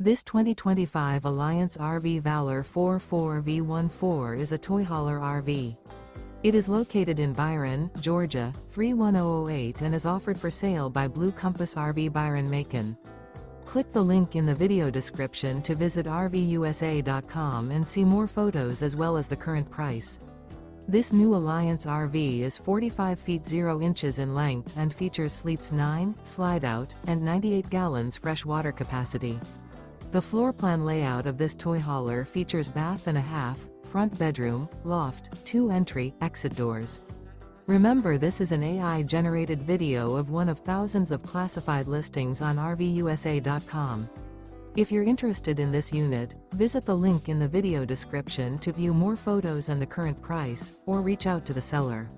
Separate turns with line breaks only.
This 2025 Alliance RV Valor 44V14 is a toy hauler RV. It is located in Byron, Georgia, 31008 and is offered for sale by Blue Compass RV Byron-Macon. Click the link in the video description to visit RVUSA.com and see more photos as well as the current price. This new Alliance RV is 45 feet 0 inches in length and features sleeps 9, slide-out, and 98 gallons fresh water capacity. The floor plan layout of this toy hauler features bath and a half, front bedroom, loft, 2 entry, exit doors. Remember, this is an AI-generated video of one of thousands of classified listings on RVUSA.com. If you're interested in this unit, visit the link in the video description to view more photos and the current price, or reach out to the seller.